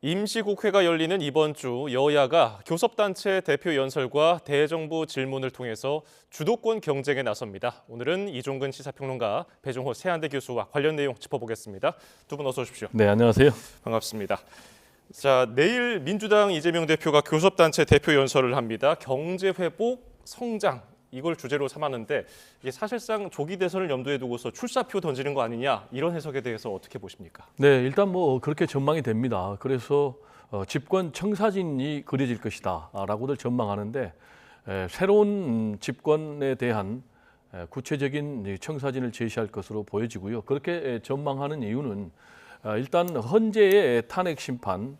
임시국회가 열리는 이번 주 여야가 교섭단체 대표 연설과 대정부 질문을 통해서 주도권 경쟁에 나섭니다. 오늘은 이종근 시사평론가, 배종호 세한대 교수와 관련 내용 짚어보겠습니다. 두 분 어서 오십시오. 네, 안녕하세요. 반갑습니다. 자, 내일 민주당 이재명 대표가 교섭단체 대표 연설을 합니다. 경제 회복, 성장. 이걸 주제로 삼았는데 이게 사실상 조기 대선을 염두에 두고서 출사표 던지는 거 아니냐, 이런 해석에 대해서 어떻게 보십니까? 네, 일단 뭐 그렇게 전망이 됩니다. 그래서 집권 청사진이 그려질 것이다라고들 전망하는데 새로운 집권에 대한 구체적인 청사진을 제시할 것으로 보여지고요. 그렇게 전망하는 이유는 일단 헌재의 탄핵 심판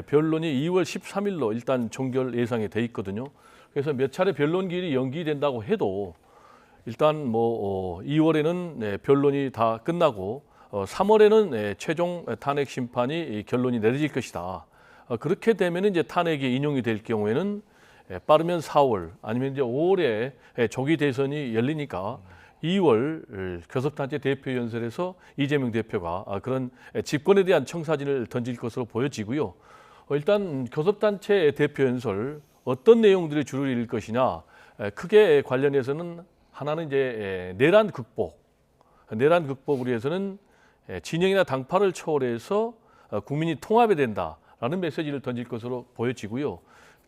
변론이 2월 13일로 일단 종결 예상이 돼 있거든요. 그래서 몇 차례 변론 기일이 연기된다고 해도 일단 뭐 2월에는 변론이 다 끝나고 3월에는 최종 탄핵 심판이 결론이 내려질 것이다. 그렇게 되면 이제 탄핵이 인용이 될 경우에는 빠르면 4월 아니면 이제 5월에 조기 대선이 열리니까 2월 교섭단체 대표 연설에서 이재명 대표가 그런 집권에 대한 청사진을 던질 것으로 보여지고요. 일단 교섭단체 대표 연설 어떤 내용들이 주를 이룰 것이냐, 크게 관련해서는 하나는 이제 내란 극복을 위해서는 진영이나 당파를 초월해서 국민이 통합이 된다라는 메시지를 던질 것으로 보여지고요.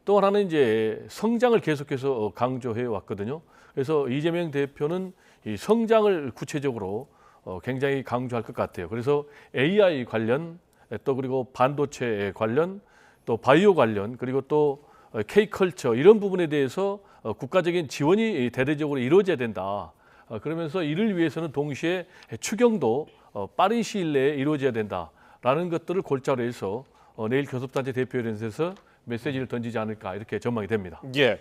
또 하나는 이제 성장을 계속해서 강조해 왔거든요. 그래서 이재명 대표는 이 성장을 구체적으로 굉장히 강조할 것 같아요. 그래서 AI 관련, 또 그리고 반도체 관련, 또 바이오 관련, 그리고 또 K컬처 이런 부분에 대해서 국가적인 지원이 대대적으로 이루어져야 된다. 그러면서 이를 위해서는 동시에 추경도 빠른 시일 내에 이루어져야 된다라는 것들을 골자로 해서 내일 교섭단체 대표 연설에서 메시지를 던지지 않을까 이렇게 전망이 됩니다. 예.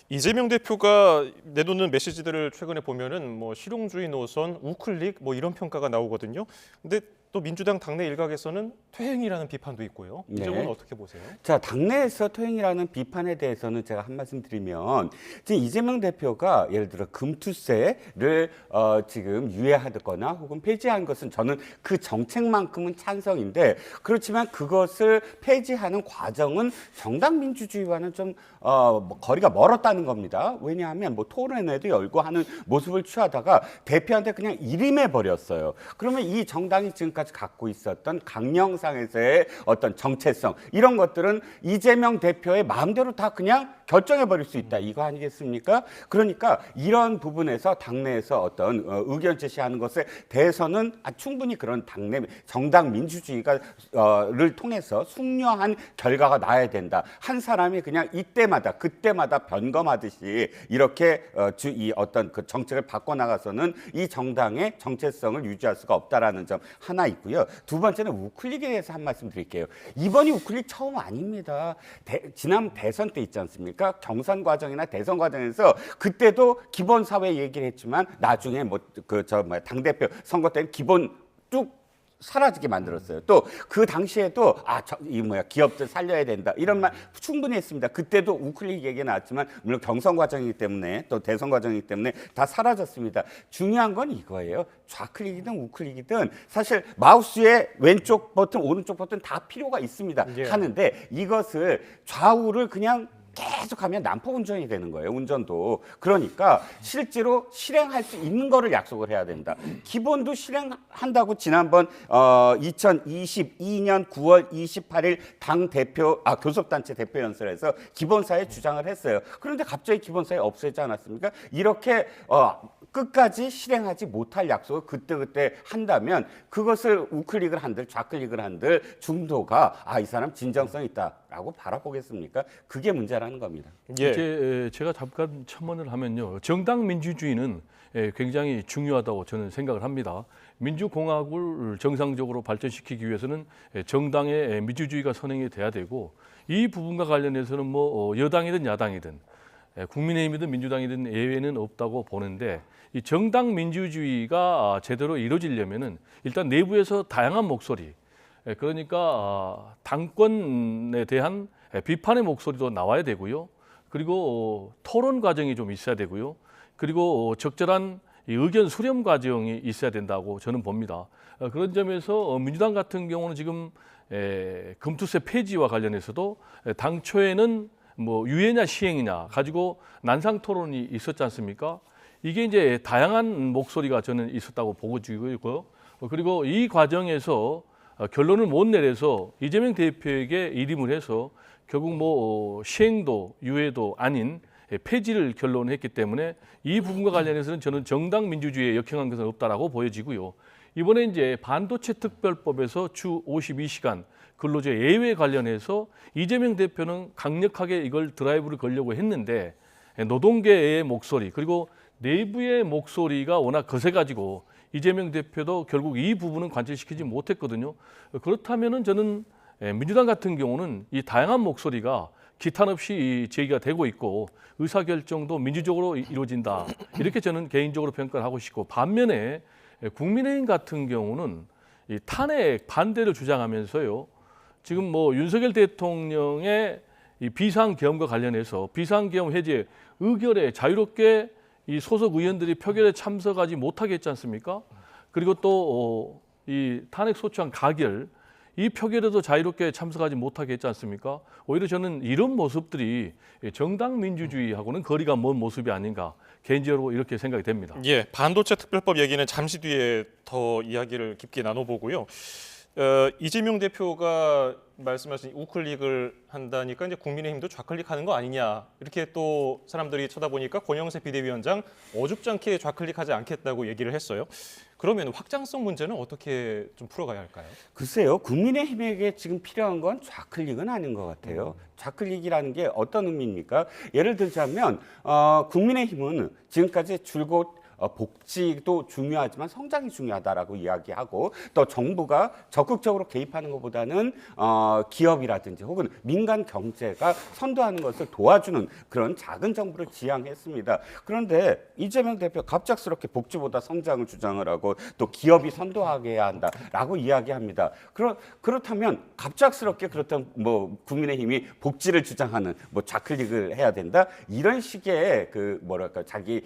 이재명 대표가 내놓는 메시지들을 최근에 보면은 뭐 실용주의 노선, 우클릭 뭐 이런 평가가 나오거든요. 근데 또 민주당 당내 일각에서는 퇴행이라는 비판도 있고요. 이 점은 어떻게 보세요? 자, 당내에서 퇴행이라는 비판에 대해서는 제가 한 말씀 드리면 지금 이재명 대표가 예를 들어 금투세를 지금 유예하거나 혹은 폐지한 것은 저는 그 정책만큼은 찬성인데, 그렇지만 그것을 폐지하는 과정은 정당 민주주의와는 좀 거리가 멀었다는 겁니다. 왜냐하면 뭐 토론회도 열고 하는 모습을 취하다가 대표한테 그냥 일임해 버렸어요. 그러면 이 정당이 지금까지 갖고 있었던 강령상에서의 어떤 정체성, 이런 것들은 이재명 대표의 마음대로 다 그냥 결정해 버릴 수 있다, 이거 아니겠습니까? 그러니까 이런 부분에서 당내에서 어떤 의견 제시하는 것에 대해서는 충분히 그런 당내 정당 민주주의가를 통해서 숙려한 결과가 나야 된다. 한 사람이 그냥 이때마다 그때마다 변검하듯이 이렇게 이 어떤 그 정책을 바꿔 나가서는 이 정당의 정체성을 유지할 수가 없다라는 점 하나 있고요. 두 번째는 우클릭에 대해서 한 말씀 드릴게요. 이번이 우클릭 처음 아닙니다. 지난 대선 때 있지 않습니까? 경선 과정이나 대선 과정에서 그때도 기본 사회 얘기를 했지만 나중에 당대표 선거 때는 기본 쭉 사라지게 만들었어요. 또 그 당시에도 기업들 살려야 된다, 이런 말 충분히 했습니다. 그때도 우클릭 얘기 나왔지만 물론 경선 과정이기 때문에 또 대선 과정이기 때문에 다 사라졌습니다. 중요한 건 이거예요. 좌클릭이든 우클릭이든 사실 마우스의 왼쪽 버튼, 오른쪽 버튼 다 필요가 있습니다. 하는데 이것을 좌우를 그냥 계속하면 난폭 운전이 되는 거예요, 운전도. 그러니까 실제로 실행할 수 있는 거를 약속을 해야 된다. 기본도 실행한다고 지난번 2022년 9월 28일 교섭단체 대표 연설에서 기본사에 주장을 했어요. 그런데 갑자기 기본사에 없애지 않았습니까? 이렇게 끝까지 실행하지 못할 약속을 그때그때 한다면 그것을 우클릭을 한들 좌클릭을 한들 중도가 이 사람 진정성 있다라고 바라보겠습니까? 그게 문제라는 겁니다. 이제 제가 잠깐 첨언을 하면요, 정당 민주주의는 굉장히 중요하다고 저는 생각을 합니다. 민주공화국을 정상적으로 발전시키기 위해서는 정당의 민주주의가 선행이 돼야 되고, 이 부분과 관련해서는 뭐 여당이든 야당이든 국민의힘이든 민주당이든 예외는 없다고 보는데, 이 정당 민주주의가 제대로 이루어지려면은 일단 내부에서 다양한 목소리, 그러니까 당권에 대한 비판의 목소리도 나와야 되고요. 그리고 토론 과정이 좀 있어야 되고요. 그리고 적절한 이 의견 수렴 과정이 있어야 된다고 저는 봅니다. 그런 점에서 민주당 같은 경우는 지금 금투세 폐지와 관련해서도 당초에는 뭐 유예냐 시행이냐 가지고 난상 토론이 있었지 않습니까? 이게 이제 다양한 목소리가 저는 있었다고 보고 있고요. 그리고 이 과정에서 결론을 못 내려서 이재명 대표에게 일임을 해서 결국 뭐 시행도 유예도 아닌 폐지를 결론했기 때문에 이 부분과 관련해서는 저는 정당 민주주의에 역행한 것은 없다라고 보여지고요. 이번에 이제 반도체 특별법에서 주 52시간 근로제 예외 관련해서 이재명 대표는 강력하게 이걸 드라이브를 걸려고 했는데 노동계의 목소리 그리고 내부의 목소리가 워낙 거세가지고 이재명 대표도 결국 이 부분은 관철시키지 못했거든요. 그렇다면은 저는 민주당 같은 경우는 이 다양한 목소리가 기탄 없이 제기가 되고 있고 의사결정도 민주적으로 이루어진다. 이렇게 저는 개인적으로 평가를 하고 싶고 반면에 국민의힘 같은 경우는 이 탄핵 반대를 주장하면서요. 지금 뭐 윤석열 대통령의 이 비상계엄과 관련해서 비상계엄 해제 의결에 자유롭게 이 소속 의원들이 표결에 참석하지 못하게 했지 않습니까? 그리고 또 이 탄핵 소추안 가결 이 표결에도 자유롭게 참석하지 못하게 했지 않습니까? 오히려 저는 이런 모습들이 정당 민주주의하고는 거리가 먼 모습이 아닌가 개인적으로 이렇게 생각이 됩니다. 예, 반도체 특별법 얘기는 잠시 뒤에 더 이야기를 깊게 나눠보고요. 이재명 대표가 말씀하신 우클릭을 한다니까 이제 국민의힘도 좌클릭하는 거 아니냐 이렇게 또 사람들이 쳐다보니까 권영세 비대위원장 어줍잖게 좌클릭하지 않겠다고 얘기를 했어요. 그러면 확장성 문제는 어떻게 좀 풀어가야 할까요? 글쎄요, 국민의힘에게 지금 필요한 건 좌클릭은 아닌 것 같아요. 좌클릭이라는 게 어떤 의미입니까? 예를 들자면 국민의힘은 지금까지 줄곧 복지도 중요하지만 성장이 중요하다라고 이야기하고 또 정부가 적극적으로 개입하는 것보다는 기업이라든지 혹은 민간 경제가 선도하는 것을 도와주는 그런 작은 정부를 지향했습니다. 그런데 이재명 대표 갑작스럽게 복지보다 성장을 주장을 하고 또 기업이 선도하게 해야 한다라고 이야기합니다. 그렇다면 갑작스럽게 그렇다면 뭐 국민의힘이 복지를 주장하는 뭐 좌클릭을 해야 된다 이런 식의 그 뭐랄까 자기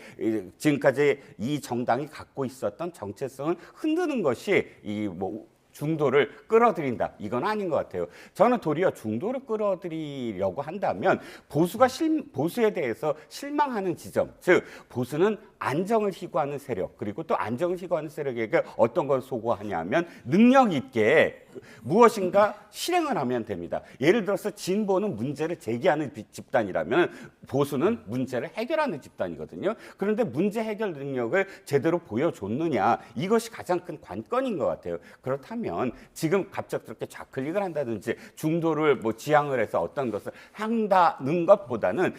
지금까지 이 정당이 갖고 있었던 정체성을 흔드는 것이 이 뭐 중도를 끌어들인다. 이건 아닌 것 같아요. 저는 도리어 중도를 끌어들이려고 한다면 보수에 대해서 실망하는 지점, 즉 보수는 안정을 희구하는 세력 그리고 또 안정을 희구하는 세력에게 어떤 걸 소구하냐면 능력 있게 무엇인가 실행을 하면 됩니다. 예를 들어서 진보는 문제를 제기하는 집단이라면 보수는 문제를 해결하는 집단이거든요. 그런데 문제 해결 능력을 제대로 보여줬느냐 이것이 가장 큰 관건인 것 같아요. 그렇다면 지금 갑작스럽게 좌클릭을 한다든지 중도를 뭐 지향을 해서 어떤 것을 한다는 것보다는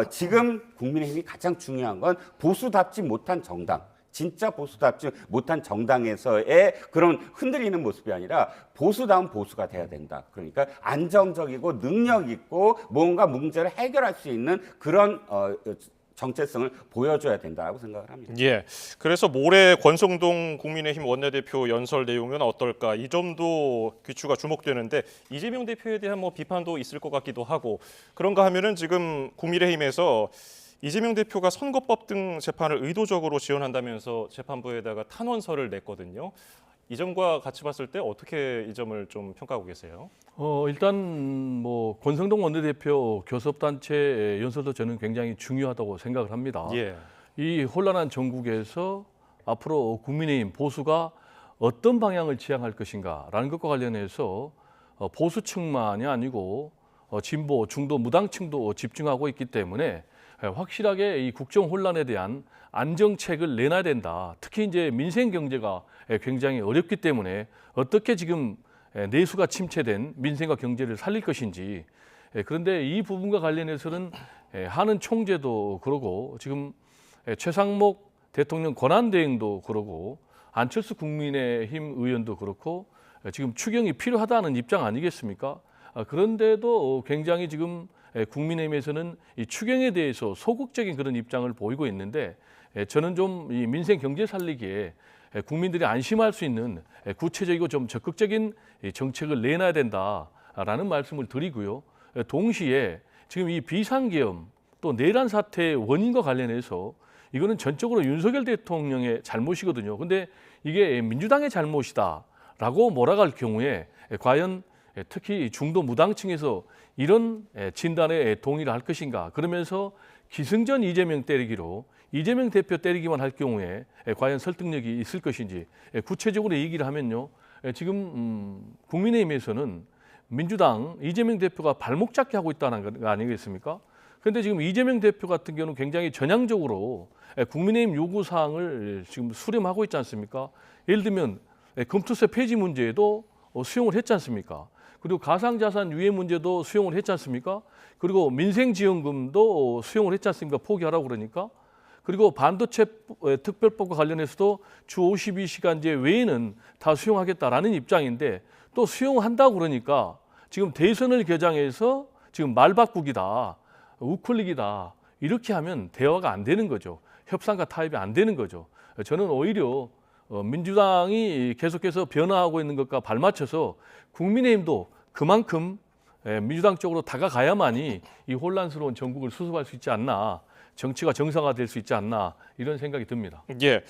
지금 국민의힘이 가장 중요한 건 보수답지 못한 정당 진짜 보수답지 못한 정당에서의 그런 흔들리는 모습이 아니라 보수다운 보수가 돼야 된다. 그러니까 안정적이고 능력 있고 뭔가 문제를 해결할 수 있는 그런 정체성을 보여줘야 된다고 생각을 합니다. 예, 그래서 모레 권성동 국민의힘 원내대표 연설 내용은 어떨까 이 점도 귀추가 주목되는데 이재명 대표에 대한 뭐 비판도 있을 것 같기도 하고 그런가 하면은 지금 국민의힘에서 이재명 대표가 선거법 등 재판을 의도적으로 지원한다면서 재판부에다가 탄원서를 냈거든요. 이 점과 같이 봤을 때 어떻게 이 점을 좀 평가하고 계세요? 일단 뭐 권성동 원내대표 교섭단체 연설도 저는 굉장히 중요하다고 생각을 합니다. 예. 이 혼란한 전국에서 앞으로 국민의힘 보수가 어떤 방향을 지향할 것인가라는 것과 관련해서 보수층만이 아니고 진보, 중도, 무당층도 집중하고 있기 때문에 확실하게 이 국정 혼란에 대한 안정책을 내놔야 된다. 특히 이제 민생 경제가 굉장히 어렵기 때문에 어떻게 지금 내수가 침체된 민생과 경제를 살릴 것인지 그런데 이 부분과 관련해서는 하는 총재도 그러고 지금 최상목 대통령 권한대행도 그러고 안철수 국민의힘 의원도 그렇고 지금 추경이 필요하다는 입장 아니겠습니까? 그런데도 굉장히 지금 국민의힘에서는 이 추경에 대해서 소극적인 그런 입장을 보이고 있는데 저는 좀 이 민생 경제 살리기에 국민들이 안심할 수 있는 구체적이고 좀 적극적인 정책을 내놔야 된다라는 말씀을 드리고요. 동시에 지금 이 비상계엄 또 내란 사태의 원인과 관련해서 이거는 전적으로 윤석열 대통령의 잘못이거든요. 근데 이게 민주당의 잘못이다라고 몰아갈 경우에 과연 특히 중도 무당층에서 이런 진단에 동의를 할 것인가? 그러면서 기승전 이재명 때리기로 이재명 대표 때리기만 할 경우에 과연 설득력이 있을 것인지 구체적으로 얘기를 하면요. 지금 국민의힘에서는 민주당 이재명 대표가 발목 잡기 하고 있다는 거 아니겠습니까? 그런데 지금 이재명 대표 같은 경우는 굉장히 전향적으로 국민의힘 요구 사항을 지금 수렴하고 있지 않습니까? 예를 들면 금투세 폐지 문제에도 수용을 했지 않습니까? 그리고 가상자산 유예 문제도 수용을 했지 않습니까? 그리고 민생지원금도 수용을 했지 않습니까? 포기하라고 그러니까. 그리고 반도체 특별법과 관련해서도 주 52시간제 외에는 다 수용하겠다라는 입장인데 또 수용한다고 그러니까 지금 대선을 겨장해서 지금 말바꾸기다, 우클릭이다 이렇게 하면 대화가 안 되는 거죠. 협상과 타협이 안 되는 거죠. 저는 오히려 민주당이 계속해서 변화하고 있는 것과 발맞춰서 국민의힘도 그만큼 민주당 쪽으로 다가가야만이 이 혼란스러운 전국을 수습할 수 있지 않나, 정치가 정상화될 수 있지 않나 이런 생각이 듭니다. 예,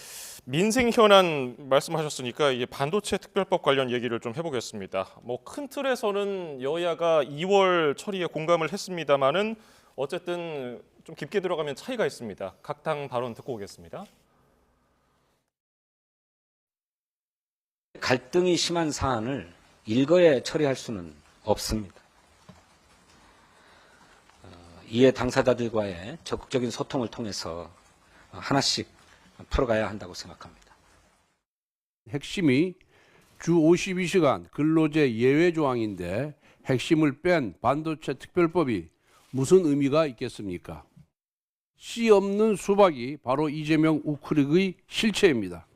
민생 현안 말씀하셨으니까 이제 반도체 특별법 관련 얘기를 좀 해보겠습니다. 뭐 큰 틀에서는 여야가 2월 처리에 공감을 했습니다만은 어쨌든 좀 깊게 들어가면 차이가 있습니다. 각 당 발언 듣고 오겠습니다. 갈등이 심한 사안을 일거에 처리할 수는 없습니다. 이에 당사자들과의 적극적인 소통을 통해서 하나씩 풀어가야 한다고 생각합니다. 핵심이 주 52시간 근로제 예외 조항인데 핵심을 뺀 반도체 특별법이 무슨 의미가 있겠습니까? 씨 없는 수박이 바로 이재명 우클릭의 실체입니다.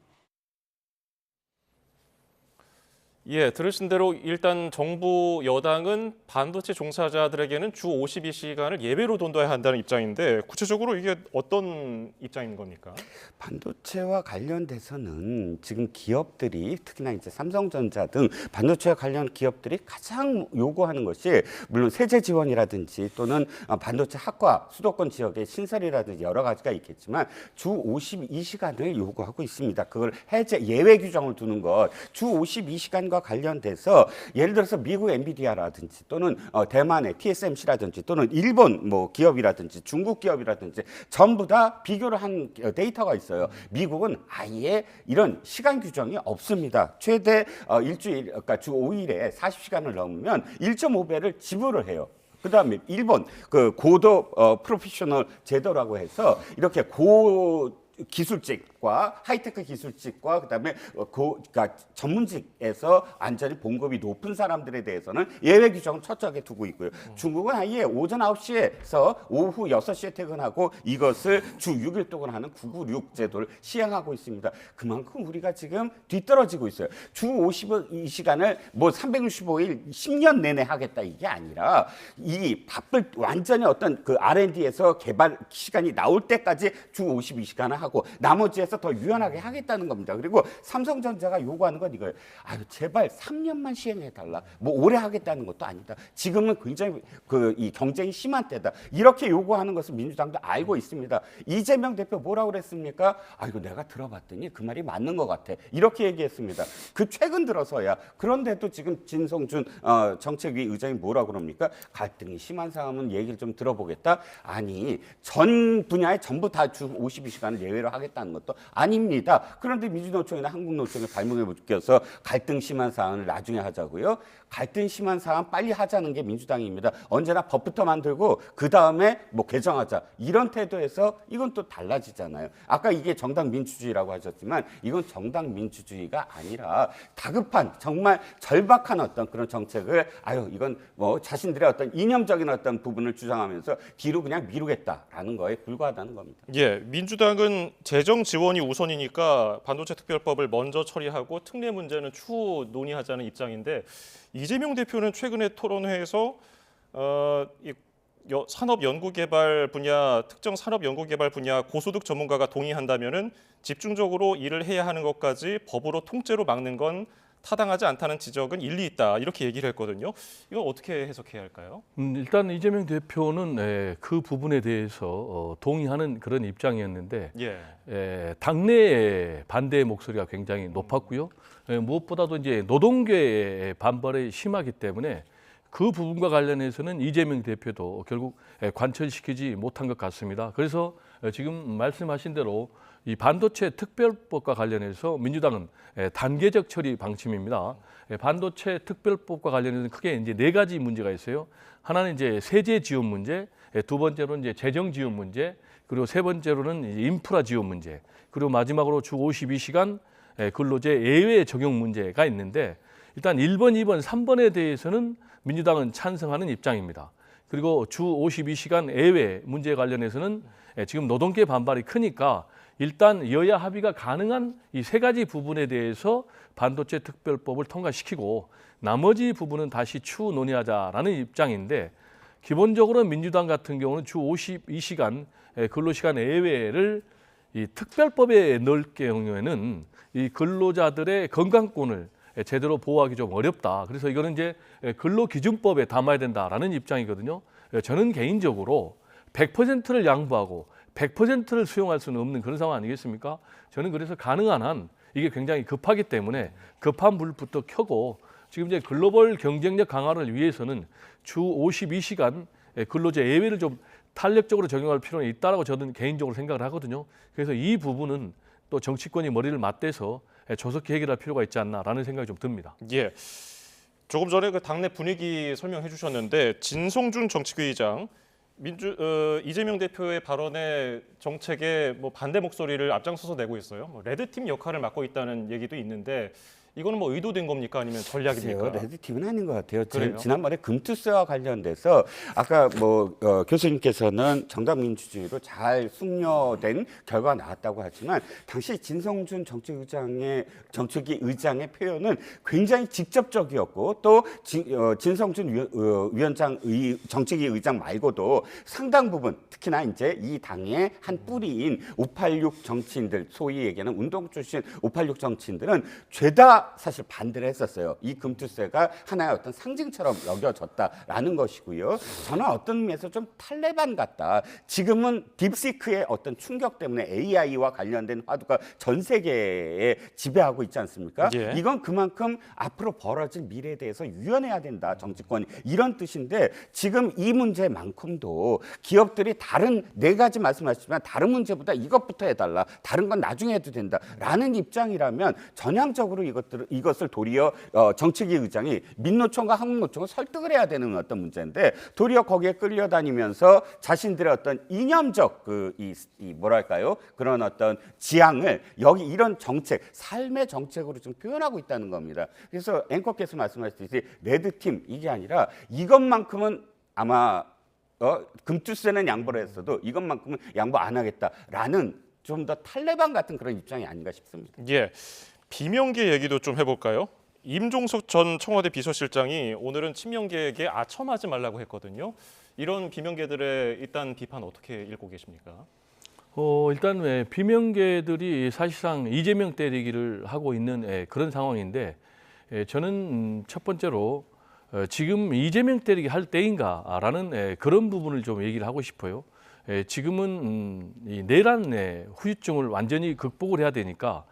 예, 들으신 대로 일단 정부 여당은 반도체 종사자들에게는 주 52시간을 예외로 둬야 한다는 입장인데 구체적으로 이게 어떤 입장인 겁니까? 반도체와 관련돼서는 지금 기업들이 특히나 이제 삼성전자 등 반도체와 관련 기업들이 가장 요구하는 것이 물론 세제 지원이라든지 또는 반도체 학과 수도권 지역의 신설이라든지 여러 가지가 있겠지만 주 52시간을 요구하고 있습니다. 그걸 해제 예외 규정을 두는 것, 주 52시간과 관련돼서 예를 들어서 미국 엔비디아라든지 또는 대만의 TSMC라든지 또는 일본 뭐 기업이라든지 중국 기업이라든지 전부 다 비교를 한 데이터가 있어요. 미국은 아예 이런 시간 규정이 없습니다. 최대 일주일, 그러니까 주 5일에 40시간을 넘으면 1.5배를 지불을 해요. 그다음에 일본 그 고도 프로페셔널 제도라고 해서 이렇게 고 기술직과 하이테크 기술직과 그다음에 그러니까 전문직에서 안전이 봉급이 높은 사람들에 대해서는 예외 규정을 철저하게 두고 있고요. 중국은 아예 오전 9시에서 오후 6시에 퇴근하고 이것을 주 6일 동안 하는 996 제도를 시행하고 있습니다. 그만큼 우리가 지금 뒤떨어지고 있어요. 주 52시간을 뭐 365일 10년 내내 하겠다 이게 아니라 이 바쁠 완전히 어떤 그 R&D에서 개발 시간이 나올 때까지 주 52시간을 하고 나머지에서 더 유연하게 하겠다는 겁니다. 그리고 삼성전자가 요구하는 건 이거예요. 아유 제발 3년만 시행해달라. 뭐 오래 하겠다는 것도 아니다. 지금은 굉장히 이 경쟁이 심한 때다. 이렇게 요구하는 것을 민주당도 알고 있습니다. 이재명 대표 뭐라고 그랬습니까? 아 이거 내가 들어봤더니 그 말이 맞는 것 같아. 이렇게 얘기했습니다. 그 최근 들어서야. 그런데도 지금 진성준 정책위 의장이 뭐라고 그럽니까? 갈등이 심한 상황은 얘기를 좀 들어보겠다. 아니 전 분야에 전부 다 주 52시간을 예외로 하겠다는 것도 아닙니다. 그런데 민주노총이나 한국노총에 발목에 묶여서 갈등 심한 사안을 나중에 하자고요. 갈등 심한 사안 빨리 하자는 게 민주당입니다. 언제나 법부터 만들고 그 다음에 뭐 개정하자 이런 태도에서 이건 또 달라지잖아요. 아까 이게 정당 민주주의라고 하셨지만 이건 정당 민주주의가 아니라 다급한 정말 절박한 어떤 그런 정책을 이건 뭐 자신들의 어떤 이념적인 어떤 부분을 주장하면서 뒤로 그냥 미루겠다라는 거에 불과하다는 겁니다. 예, 민주당은 재정 지원이 우선이니까 반도체 특별법을 먼저 처리하고 특례 문제는 추후 논의하자는 입장인데 이재명 대표는 최근에 토론회에서 산업연구개발 분야 특정 산업연구개발 분야 고소득 전문가가 동의한다면은 집중적으로 일을 해야 하는 것까지 법으로 통째로 막는 건 타당하지 않다는 지적은 일리 있다 이렇게 얘기를 했거든요. 이건 어떻게 해석해야 할까요? 일단 이재명 대표는 그 부분에 대해서 동의하는 그런 입장이었는데 당내의 반대 목소리가 굉장히 높았고요. 무엇보다도 이제 노동계의 반발이 심하기 때문에 그 부분과 관련해서는 이재명 대표도 결국 관철시키지 못한 것 같습니다. 그래서 지금 말씀하신 대로 이 반도체 특별법과 관련해서 민주당은 단계적 처리 방침입니다. 반도체 특별법과 관련해서는 크게 이제 네 가지 문제가 있어요. 하나는 이제 세제 지원 문제, 두 번째로는 이제 재정 지원 문제, 그리고 세 번째로는 이제 인프라 지원 문제, 그리고 마지막으로 주 52시간 근로제 예외 적용 문제가 있는데 일단 1번, 2번, 3번에 대해서는 민주당은 찬성하는 입장입니다. 그리고 주 52시간 예외 문제에 관련해서는 지금 노동계 반발이 크니까 일단 여야 합의가 가능한 이 세 가지 부분에 대해서 반도체 특별법을 통과시키고 나머지 부분은 다시 추후 논의하자라는 입장인데 기본적으로 민주당 같은 경우는 주 52시간 근로시간 예외를 이 특별법에 넣을 경우에는 이 근로자들의 건강권을 제대로 보호하기 좀 어렵다. 그래서 이거는 이제 근로기준법에 담아야 된다라는 입장이거든요. 저는 개인적으로 100%를 양보하고 100%를 수용할 수는 없는 그런 상황 아니겠습니까? 저는 그래서 가능한 한 이게 굉장히 급하기 때문에 급한 불부터 켜고 지금 이제 글로벌 경쟁력 강화를 위해서는 주 52시간 근로제 예외를 좀 탄력적으로 적용할 필요는 있다라고 저는 개인적으로 생각을 하거든요. 그래서 이 부분은 또 정치권이 머리를 맞대서 조속히 해결할 필요가 있지 않나라는 생각이 좀 듭니다. 예. 조금 전에 그 당내 분위기 설명해 주셨는데 진성준 정책위의장 이재명 대표의 발언에 정책에 뭐 반대 목소리를 앞장서서 내고 있어요. 뭐 레드팀 역할을 맡고 있다는 얘기도 있는데 이거는 뭐 의도된 겁니까 아니면 전략입니까? 레드팀은 아닌 것 같아요. 그래요? 지난번에 금투세와 관련돼서 아까 교수님께서는 정당민주주의로 잘 숙려된 결과가 나왔다고 하지만 당시 진성준 정책위 의장의 표현은 굉장히 직접적이었고 또 진성준 정책위 의장 말고도 상당 부분 특히나 이제 이 당의 한 뿌리인 586 정치인들 소위 얘기하는 운동 출신 586 정치인들은 죄다 사실 반대를 했었어요. 이 금투세가 하나의 어떤 상징처럼 여겨졌다라는 것이고요. 저는 어떤 의미에서 좀 탈레반 같다. 지금은 딥시크의 어떤 충격 때문에 AI와 관련된 화두가 전 세계에 지배하고 있지 않습니까? 예. 이건 그만큼 앞으로 벌어질 미래에 대해서 유연해야 된다. 정치권이 이런 뜻인데 지금 이 문제만큼도 기업들이 다른 네 가지 말씀하셨지만 다른 문제보다 이것부터 해달라. 다른 건 나중에 해도 된다라는 입장이라면 전향적으로 이것을 도리어 정책위 의장이 민노총과 한국노총을 설득을 해야 되는 어떤 문제인데 도리어 거기에 끌려다니면서 자신들의 어떤 이념적 뭐랄까요 그런 어떤 지향을 여기 이런 정책 삶의 정책으로 좀 표현하고 있다는 겁니다. 그래서 앵커께서 말씀하셨듯이 레드팀 이게 아니라 이것만큼은 아마 금투세는 양보를 했어도 이것만큼은 양보 안 하겠다라는 좀 더 탈레반 같은 그런 입장이 아닌가 싶습니다. 예. 비명계 얘기도 좀 해볼까요? 임종석 전 청와대 비서실장이 오늘은 친명계에게 아첨하지 말라고 했거든요. 이런 비명계들의 일단 비판 어떻게 읽고 계십니까? 일단 비명계들이 사실상 이재명 때리기를 하고 있는 그런 상황인데 저는 첫 번째로 지금 이재명 때리기 할 때인가라는 그런 부분을 좀 얘기를 하고 싶어요. 지금은 이 내란 후유증을 완전히 극복을 해야 되니까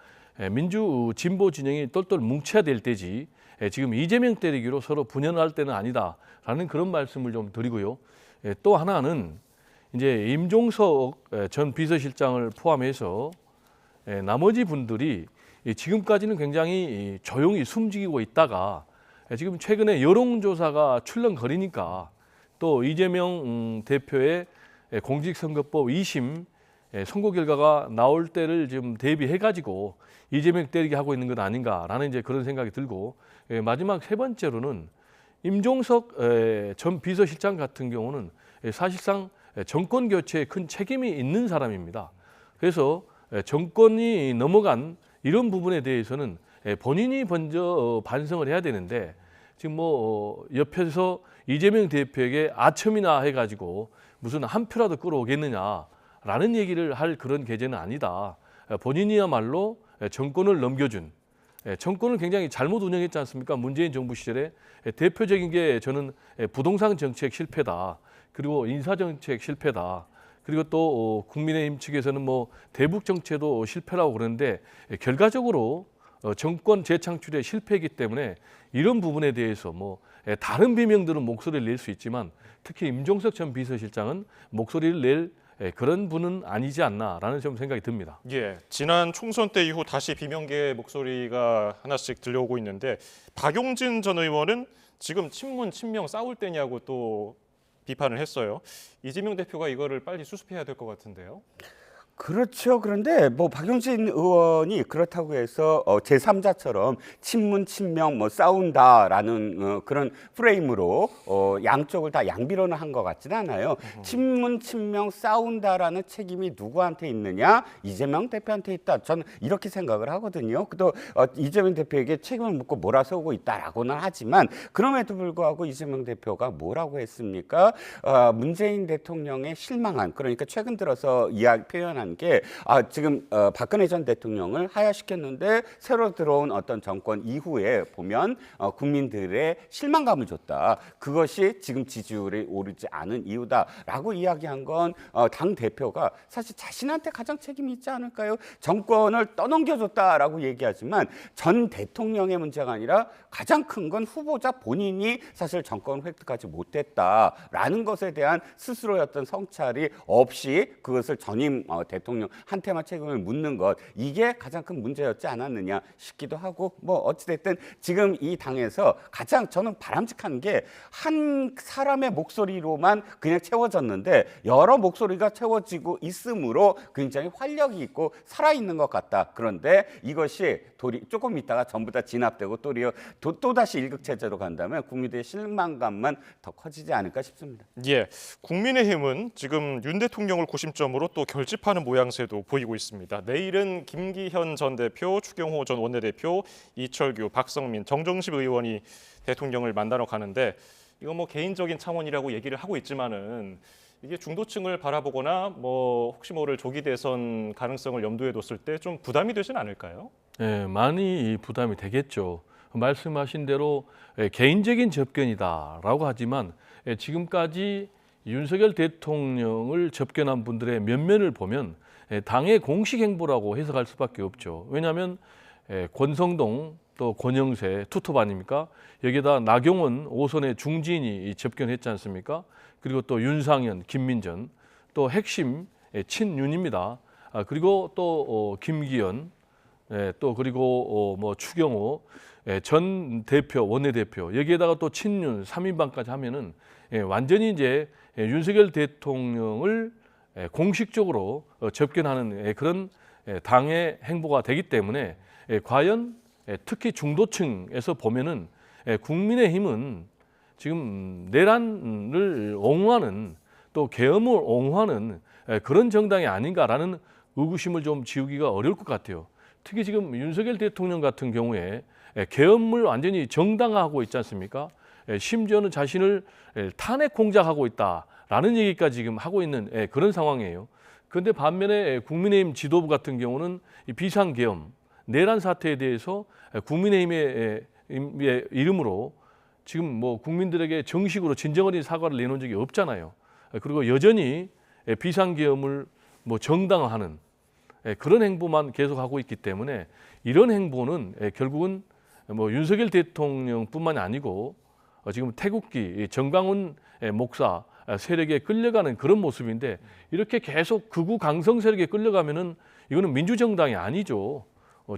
민주 진보 진영이 똘똘 뭉쳐야 될 때지 지금 이재명 때리기로 서로 분열할 때는 아니다라는 그런 말씀을 좀 드리고요. 또 하나는 이제 임종석 전 비서실장을 포함해서 나머지 분들이 지금까지는 굉장히 조용히 숨지고 있다가 지금 최근에 여론조사가 출렁거리니까 또 이재명 대표의 공직선거법 2심 선고 결과가 나올 때를 지금 대비해가지고 이재명 때리게 하고 있는 것 아닌가라는 이제 그런 생각이 들고 마지막 세 번째로는 임종석 전 비서실장 같은 경우는 사실상 정권 교체에 큰 책임이 있는 사람입니다. 그래서 정권이 넘어간 이런 부분에 대해서는 본인이 먼저 반성을 해야 되는데 지금 뭐 옆에서 이재명 대표에게 아첨이나 해가지고 무슨 한 표라도 끌어오겠느냐라는 얘기를 할 그런 계제는 아니다. 본인이야말로 정권을 넘겨준 정권을 굉장히 잘못 운영했지 않습니까? 문재인 정부 시절에 대표적인 게 저는 부동산 정책 실패다. 그리고 인사 정책 실패다. 그리고 또 국민의힘 측에서는 뭐 대북 정책도 실패라고 그러는데 결과적으로 정권 재창출에 실패했기 때문에 이런 부분에 대해서 뭐 다른 비명들은 목소리를 낼 수 있지만 특히 임종석 전 비서실장은 목소리를 낼 그런 분은 아니지 않나라는 좀 생각이 듭니다. 예, 지난 총선 때 이후 다시 비명계 목소리가 하나씩 들려오고 있는데 박용진 전 의원은 지금 친문 친명 싸울 때냐고 또 비판을 했어요. 이재명 대표가 이거를 빨리 수습해야 될 것 같은데요. 그렇죠. 그런데 뭐 박용진 의원이 그렇다고 해서 제3자처럼 친문 친명 뭐 싸운다라는 그런 프레임으로 양쪽을 다 양비론을 한 것 같지는 않아요. 친문 친명 싸운다라는 책임이 누구한테 있느냐? 이재명 대표한테 있다. 저는 이렇게 생각을 하거든요. 또 이재명 대표에게 책임을 묻고 몰아세우고 있다라고는 하지만 그럼에도 불구하고 이재명 대표가 뭐라고 했습니까? 문재인 대통령의 실망한, 그러니까 최근 들어서 표현한 게 지금 박근혜 전 대통령을 하야시켰는데 새로 들어온 어떤 정권 이후에 보면 국민들의 실망감을 줬다. 그것이 지금 지지율이 오르지 않은 이유다라고 이야기한 건 당 대표가 사실 자신한테 가장 책임이 있지 않을까요? 정권을 떠넘겨줬다라고 얘기하지만 전 대통령의 문제가 아니라 가장 큰 건 후보자 본인이 사실 정권을 획득하지 못했다라는 것에 대한 스스로의 어떤 성찰이 없이 그것을 전임 대통령한테만 책임을 묻는 것, 이게 가장 큰 문제였지 않았느냐 싶기도 하고, 뭐 어찌됐든 지금 이 당에서 가장 저는 바람직한 게 한 사람의 목소리로만 그냥 채워졌는데 여러 목소리가 채워지고 있으므로 굉장히 활력이 있고 살아있는 것 같다. 그런데 이것이 조금 있다가 전부 다 진압되고 또다시 일극체제로 간다면 국민들의 실망감만 더 커지지 않을까 싶습니다. 예, 국민의힘은 지금 윤 대통령을 구심점으로 또 결집하는 모양새도 보이고 있습니다. 내일은 김기현 전 대표, 추경호 전 원내대표, 이철규, 박성민, 정정식 의원이 대통령을 만나러 가는데 이거 뭐 개인적인 차원이라고 얘기를 하고 있지만은 이게 중도층을 바라보거나 뭐 혹시 모를 조기 대선 가능성을 염두에 뒀을 때 좀 부담이 되진 않을까요? 네, 많이 부담이 되겠죠. 말씀하신 대로 개인적인 접견이다라고 하지만 지금까지 윤석열 대통령을 접견한 분들의 면면을 보면 당의 공식 행보라고 해석할 수밖에 없죠. 왜냐하면 권성동 또 권영세 투톱 아닙니까? 여기에다 나경원 5선의 중진이 접견했지 않습니까? 그리고 또 윤상현, 김민전, 또 핵심 친윤입니다. 그리고 또 김기현, 또 그리고 뭐 추경호 전 대표, 원내대표, 여기에다가 또 친윤 3인방까지 하면은 완전히 이제 윤석열 대통령을 공식적으로 접견하는 그런 당의 행보가 되기 때문에 과연 특히 중도층에서 보면은 국민의힘은 지금 내란을 옹호하는 또 계엄을 옹호하는 그런 정당이 아닌가라는 의구심을 좀 지우기가 어려울 것 같아요. 특히 지금 윤석열 대통령 같은 경우에 계엄을 완전히 정당화하고 있지 않습니까? 심지어는 자신을 탄핵 공작하고 있다라는 얘기까지 지금 하고 있는 그런 상황이에요. 그런데 반면에 국민의힘 지도부 같은 경우는 이 비상계엄, 내란 사태에 대해서 국민의힘의 이름으로 지금 뭐 국민들에게 정식으로 진정어린 사과를 내놓은 적이 없잖아요. 그리고 여전히 비상계엄을 뭐 정당화하는 그런 행보만 계속하고 있기 때문에 이런 행보는 결국은 뭐 윤석열 대통령뿐만이 아니고 지금 태국기 정강훈 목사 세력에 끌려가는 그런 모습인데 이렇게 계속 극우 강성 세력에 끌려가면은 이거는 민주정당이 아니죠.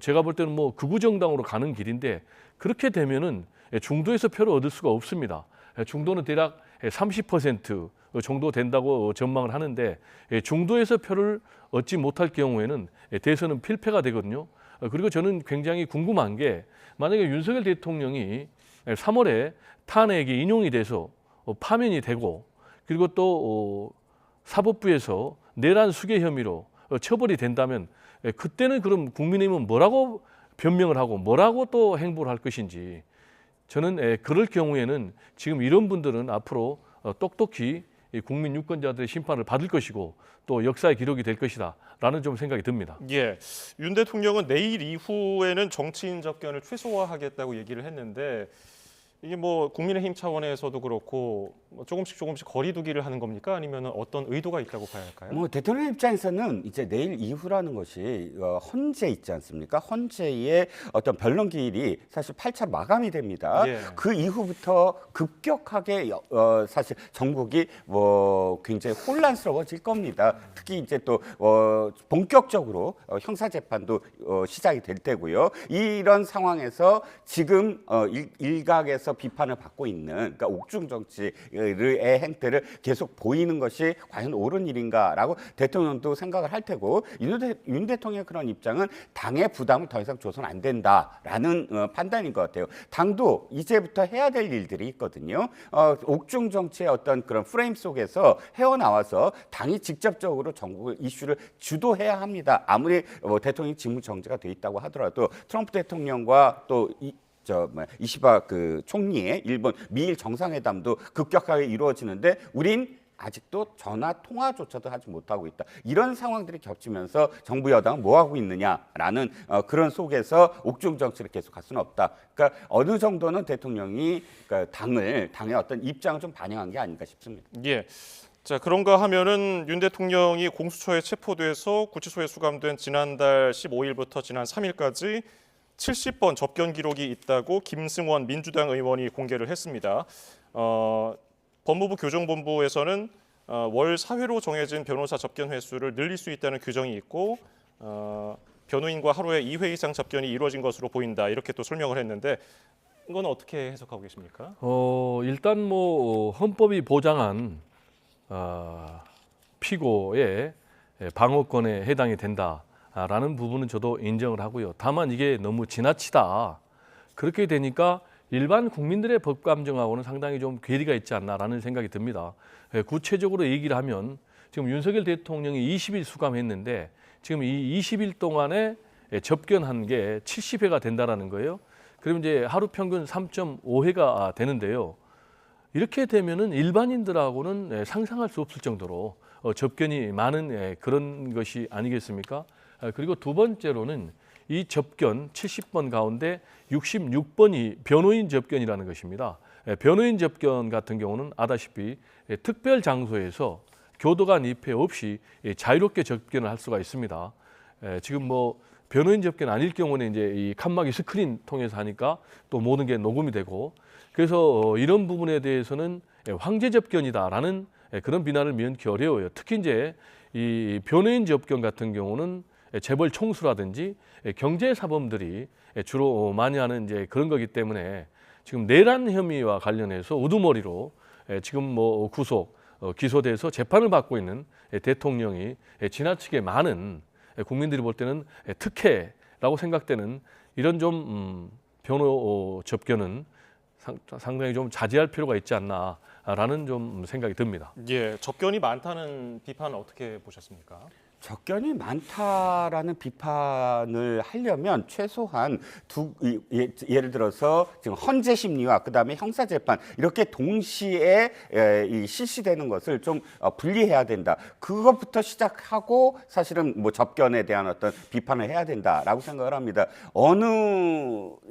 제가 볼 때는 뭐 극우 정당으로 가는 길인데 그렇게 되면은 중도에서 표를 얻을 수가 없습니다. 중도는 대략 30% 정도 된다고 전망을 하는데 중도에서 표를 얻지 못할 경우에는 대선은 필패가 되거든요. 그리고 저는 굉장히 궁금한 게 만약에 윤석열 대통령이 3월에 탄핵이 인용이 돼서 파면이 되고 그리고 또 사법부에서 내란 수괴 혐의로 처벌이 된다면 그때는 그럼 국민의힘은 뭐라고 변명을 하고 뭐라고 또 행보를 할 것인지 저는 그럴 경우에는 지금 이런 분들은 앞으로 똑똑히 이 국민 유권자들의 심판을 받을 것이고 또 역사의 기록이 될 것이다라는 좀 생각이 듭니다. 예, 윤 대통령은 내일 이후에는 정치인 접견을 최소화하겠다고 얘기를 했는데 이게 뭐 국민의힘 차원에서도 그렇고 뭐 조금씩 거리두기를 하는 겁니까? 아니면 어떤 의도가 있다고 봐야 할까요? 뭐 대통령 입장에서는 이제 내일 이후라는 것이 헌재 있지 않습니까? 헌재의 어떤 변론기일이 사실 8차 마감이 됩니다. 예. 그 이후부터 급격하게 사실 전국이 뭐 굉장히 혼란스러워질 겁니다. 특히 이제 또 본격적으로 형사 재판도 시작이 될 테고요. 이런 상황에서 지금 일각에서 비판을 받고 있는 그러니까 옥중 정치의 행태를 계속 보이는 것이 과연 옳은 일인가라고 대통령도 생각을 할 테고 윤 대통령의 그런 입장은 당의 부담을 더 이상 줘서는 안 된다라는 판단인 것 같아요. 당도 이제부터 해야 될 일들이 있거든요. 옥중 정치의 어떤 그런 프레임 속에서 헤어나와서 당이 직접적으로 전국 이슈를 주도해야 합니다. 아무리 대통령이 직무 정지가 돼 있다고 하더라도 트럼프 대통령과 또 이시바 그 총리의 일본 미일 정상회담도 급격하게 이루어지는데 우린 아직도 전화 통화조차도 하지 못하고 있다. 이런 상황들이 겹치면서 정부 여당은 뭐 하고 있느냐라는 그런 속에서 옥중 정치를 계속 갈 수는 없다. 그러니까 어느 정도는 대통령이 그러니까 당의 어떤 입장을 좀 반영한 게 아닌가 싶습니다. 예. 자, 그런가 하면은 윤 대통령이 공수처에 체포돼서 구치소에 수감된 지난달 15일부터 지난 3일까지 70번 접견 기록이 있다고 김승원 민주당 의원이 공개를 했습니다. 법무부 교정본부에서는 월 4회로 정해진 변호사 접견 횟수를 늘릴 수 있다는 규정이 있고 변호인과 하루에 2회 이상 접견이 이루어진 것으로 보인다. 이렇게 또 설명을 했는데 이건 어떻게 해석하고 계십니까? 일단 뭐 헌법이 보장한 피고의 방어권에 해당이 된다라는 부분은 저도 인정을 하고요. 다만 이게 너무 지나치다. 그렇게 되니까 일반 국민들의 법 감정하고는 상당히 좀 괴리가 있지 않나라는 생각이 듭니다. 구체적으로 얘기를 하면 지금 윤석열 대통령이 20일 수감했는데 지금 이 20일 동안에 접견한 게 70회가 된다라는 거예요. 그러면 이제 하루 평균 3.5회가 되는데요. 이렇게 되면은 일반인들하고는 상상할 수 없을 정도로 접견이 많은 그런 것이 아니겠습니까? 그리고 두 번째로는 이 접견 70번 가운데 66번이 변호인 접견이라는 것입니다. 변호인 접견 같은 경우는 아다시피 특별 장소에서 교도관 입회 없이 자유롭게 접견을 할 수가 있습니다. 지금 뭐 변호인 접견 아닐 경우는 이제 이 칸막이 스크린 통해서 하니까 또 모든 게 녹음이 되고 그래서 이런 부분에 대해서는 황제 접견이다라는 그런 비난을 면키 어려워요. 특히 이제 이 변호인 접견 같은 경우는 재벌 총수라든지 경제 사범들이 주로 많이 하는 이제 그런 거기 때문에 지금 내란 혐의와 관련해서 우두머리로 지금 뭐 구속 기소돼서 재판을 받고 있는 대통령이 지나치게 많은 국민들이 볼 때는 특혜라고 생각되는 이런 좀 변호 접견은 상당히 좀 자제할 필요가 있지 않나라는 좀 생각이 듭니다. 예, 접견이 많다는 비판은 어떻게 보셨습니까? 접견이 많다라는 비판을 하려면 최소한 예를 들어서 지금 헌재 심리와 그다음에 형사 재판 이렇게 동시에 실시되는 것을 좀 분리해야 된다. 그것부터 시작하고 사실은 뭐 접견에 대한 어떤 비판을 해야 된다라고 생각을 합니다. 어느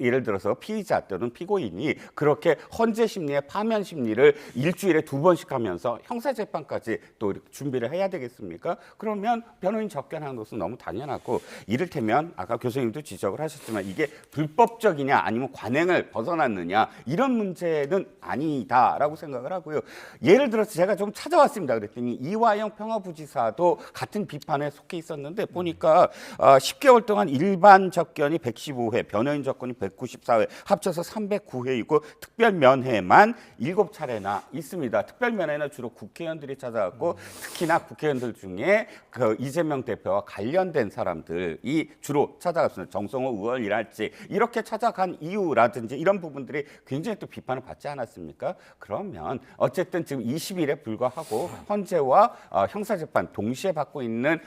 예를 들어서 피의자 또는 피고인이 그렇게 헌재 심리에 파면 심리를 일주일에 2번씩 하면서 형사 재판까지 또 준비를 해야 되겠습니까? 그러면 변호인 접견하는 것은 너무 당연하고 이를테면 아까 교수님도 지적을 하셨지만 이게 불법적이냐 아니면 관행을 벗어났느냐 이런 문제는 아니다라고 생각을 하고요. 예를 들어서 제가 좀 찾아왔습니다. 그랬더니 이화영 평화부지사도 같은 비판에 속해 있었는데 보니까 10개월 동안 일반 접견이 115회, 변호인 접견이 194회, 합쳐서 309회이고 특별 면회만 7차례나 있습니다. 특별 면회는 주로 국회의원들이 찾아왔고 특히나 국회의원들 중에 그 이재명 대표와 관련된 사람들이 주로 찾아갔습니다. 정성호 의원이랄지 이렇게 찾아간 이유라든지 이런 부분들이 굉장히 또 비판을 받지 않았습니까? 그러면 어쨌든 지금 20일에 불과하고 헌재와 형사재판 동시에 받고 있는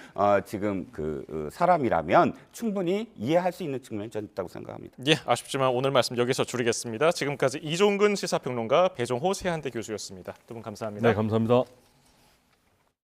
지금 그 사람이라면 충분히 이해할 수 있는 측면이 전 있다고 생각합니다. 예, 아쉽지만 오늘 말씀 여기서 줄이겠습니다. 지금까지 이종근 시사평론가 배종호 세한대 교수였습니다. 두 분 감사합니다. 네, 감사합니다.